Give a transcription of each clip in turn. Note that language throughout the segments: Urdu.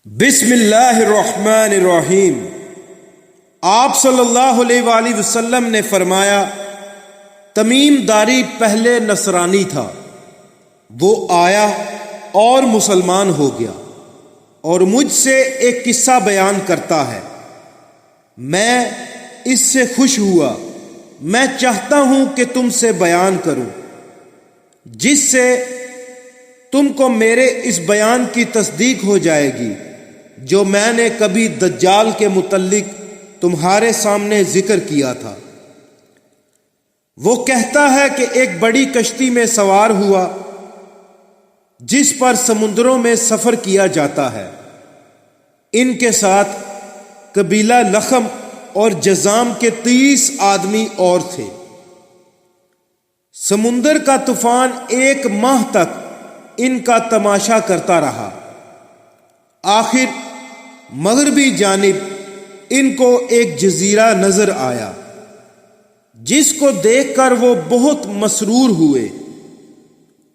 بسم اللہ الرحمن الرحیم۔ آپ صلی اللہ علیہ وآلہ وسلم نے فرمایا، تمیم داری پہلے نصرانی تھا، وہ آیا اور مسلمان ہو گیا اور مجھ سے ایک قصہ بیان کرتا ہے۔ میں اس سے خوش ہوا، میں چاہتا ہوں کہ تم سے بیان کروں، جس سے تم کو میرے اس بیان کی تصدیق ہو جائے گی جو میں نے کبھی دجال کے متعلق تمہارے سامنے ذکر کیا تھا۔ وہ کہتا ہے کہ ایک بڑی کشتی میں سوار ہوا جس پر سمندروں میں سفر کیا جاتا ہے۔ ان کے ساتھ قبیلہ لخم اور جذام کے 30 آدمی اور تھے۔ سمندر کا طوفان 1 ماہ تک ان کا تماشا کرتا رہا۔ آخر مغربی جانب ان کو ایک جزیرہ نظر آیا، جس کو دیکھ کر وہ بہت مسرور ہوئے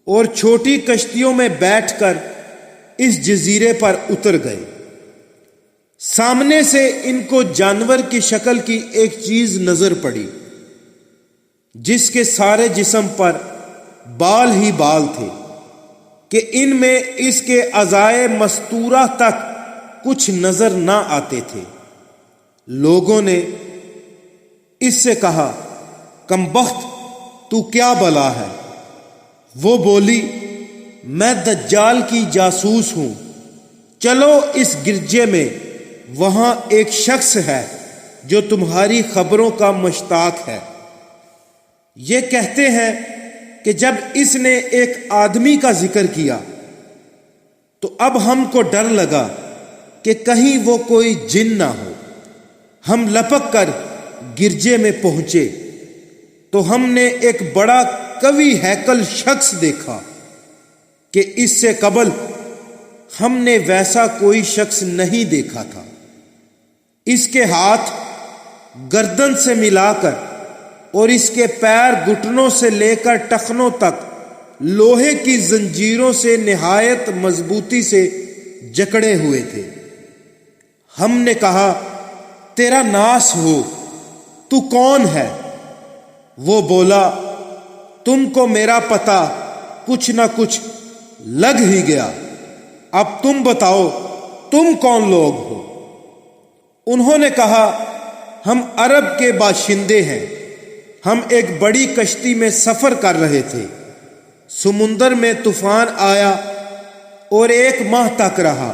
اور چھوٹی کشتیوں میں بیٹھ کر اس جزیرے پر اتر گئے۔ سامنے سے ان کو جانور کی شکل کی ایک چیز نظر پڑی، جس کے سارے جسم پر بال ہی بال تھے کہ ان میں اس کے اعضائے مستورہ تک کچھ نظر نہ آتے تھے۔ لوگوں نے اس سے کہا، کمبخت، تو کیا بلا ہے؟ وہ بولی، میں دجال کی جاسوس ہوں، چلو اس گرجے میں، وہاں ایک شخص ہے جو تمہاری خبروں کا مشتاق ہے۔ یہ کہتے ہیں کہ جب اس نے ایک آدمی کا ذکر کیا تو اب ہم کو ڈر لگا کہ کہیں وہ کوئی جن نہ ہو۔ ہم لپک کر گرجے میں پہنچے تو ہم نے ایک بڑا قوی ہیکل شخص دیکھا کہ اس سے قبل ہم نے ویسا کوئی شخص نہیں دیکھا تھا۔ اس کے ہاتھ گردن سے ملا کر اور اس کے پیر گھٹنوں سے لے کر ٹخنوں تک لوہے کی زنجیروں سے نہایت مضبوطی سے جکڑے ہوئے تھے۔ ہم نے کہا، تیرا ناس ہو، تو کون ہے؟ وہ بولا، تم کو میرا پتہ کچھ نہ کچھ لگ ہی گیا، اب تم بتاؤ تم کون لوگ ہو؟ انہوں نے کہا، ہم عرب کے باشندے ہیں، ہم ایک بڑی کشتی میں سفر کر رہے تھے، سمندر میں طوفان آیا اور 1 ماہ تک رہا۔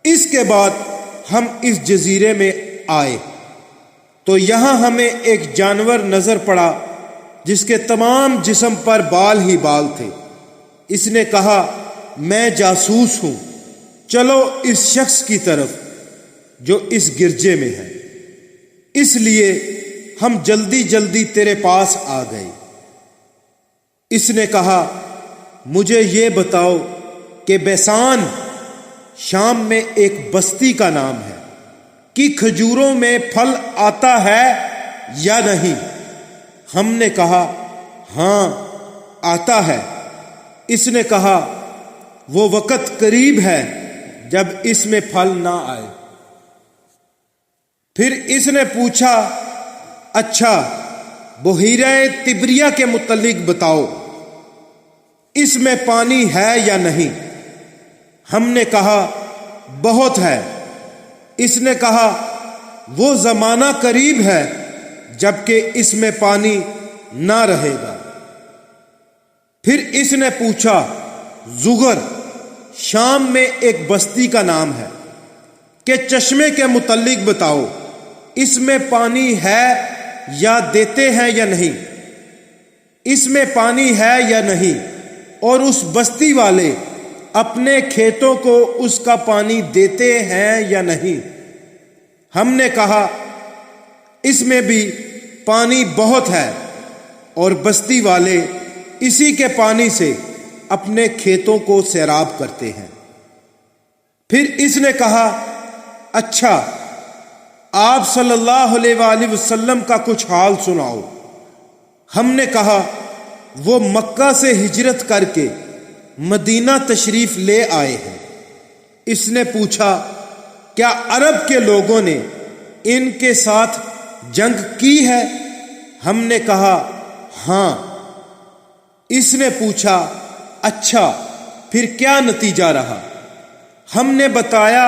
اس کے بعد ہم اس جزیرے میں آئے تو یہاں ہمیں ایک جانور نظر پڑا جس کے تمام جسم پر بال ہی بال تھے۔ اس نے کہا، میں جاسوس ہوں، چلو اس شخص کی طرف جو اس گرجے میں ہے۔ اس لیے ہم جلدی جلدی تیرے پاس آ گئے۔ اس نے کہا، مجھے یہ بتاؤ کہ بیسان شام میں ایک بستی کا نام ہے کہ کھجوروں میں پھل آتا ہے یا نہیں؟ ہم نے کہا، ہاں آتا ہے۔ اس نے کہا، وہ وقت قریب ہے جب اس میں پھل نہ آئے۔ پھر اس نے پوچھا، اچھا بحیرہ تبریہ کے متعلق بتاؤ، اس میں پانی ہے یا نہیں؟ ہم نے کہا، بہت ہے۔ اس نے کہا، وہ زمانہ قریب ہے جبکہ اس میں پانی نہ رہے گا۔ پھر اس نے پوچھا، زغر شام میں ایک بستی کا نام ہے کہ چشمے کے متعلق بتاؤ، اس میں پانی ہے یا دیتے ہیں یا نہیں؟ اس میں پانی ہے یا نہیں، اور اس بستی والے اپنے کھیتوں کو اس کا پانی دیتے ہیں یا نہیں؟ ہم نے کہا، اس میں بھی پانی بہت ہے اور بستی والے اسی کے پانی سے اپنے کھیتوں کو سیراب کرتے ہیں۔ پھر اس نے کہا، اچھا آپ صلی اللہ علیہ وآلہ وسلم کا کچھ حال سناؤ۔ ہم نے کہا، وہ مکہ سے ہجرت کر کے مدینہ تشریف لے آئے ہیں، اس نے پوچھا کیا عرب کے لوگوں نے ان کے ساتھ جنگ کی ہے؟ ہم نے کہا ہاں۔ اس نے پوچھا اچھا پھر کیا نتیجہ رہا؟ ہم نے بتایا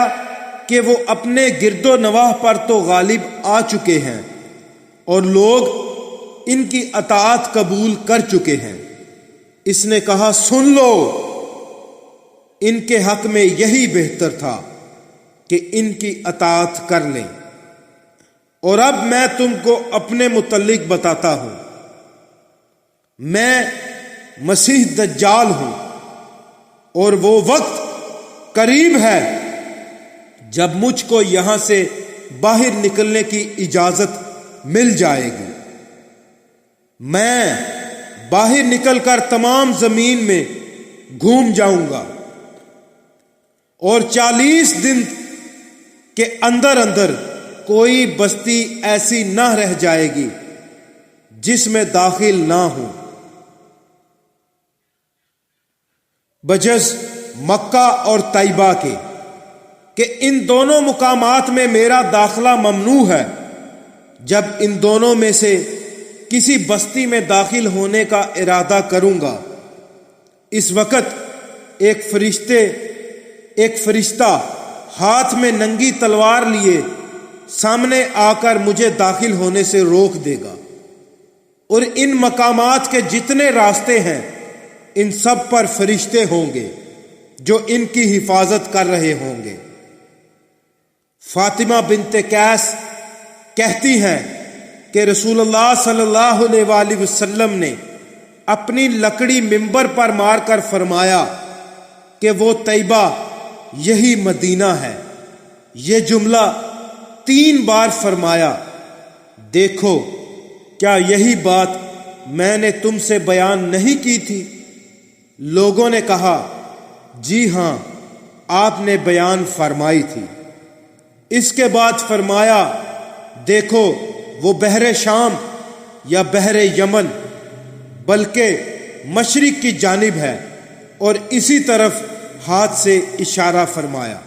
کہ وہ اپنے گرد و نواح پر تو غالب آ چکے ہیں اور لوگ ان کی اطاعت قبول کر چکے ہیں۔ اس نے کہا سن لو، ان کے حق میں یہی بہتر تھا کہ ان کی اطاعت کر لیں۔ اور اب میں تم کو اپنے متعلق بتاتا ہوں، میں مسیح دجال ہوں، اور وہ وقت قریب ہے جب مجھ کو یہاں سے باہر نکلنے کی اجازت مل جائے گی۔ میں باہر نکل کر تمام زمین میں گھوم جاؤں گا، اور 40 دن کے اندر اندر کوئی بستی ایسی نہ رہ جائے گی جس میں داخل نہ ہوں، بجز مکہ اور طیبہ کے، کہ ان دونوں مقامات میں میرا داخلہ ممنوع ہے۔ جب ان دونوں میں سے کسی بستی میں داخل ہونے کا ارادہ کروں گا، اس وقت ایک فرشتہ ہاتھ میں ننگی تلوار لیے سامنے آ کر مجھے داخل ہونے سے روک دے گا، اور ان مقامات کے جتنے راستے ہیں ان سب پر فرشتے ہوں گے جو ان کی حفاظت کر رہے ہوں گے۔ فاطمہ بنت قیس کہتی ہیں کہ رسول اللہ صلی اللہ علیہ وآلہ وسلم نے اپنی لکڑی منبر پر مار کر فرمایا کہ وہ طیبہ یہی مدینہ ہے۔ یہ جملہ 3 بار فرمایا۔ دیکھو کیا یہی بات میں نے تم سے بیان نہیں کی تھی؟ لوگوں نے کہا جی ہاں آپ نے بیان فرمائی تھی۔ اس کے بعد فرمایا دیکھو وہ بحر شام یا بحر یمن بلکہ مشرق کی جانب ہے، اور اسی طرف ہاتھ سے اشارہ فرمایا۔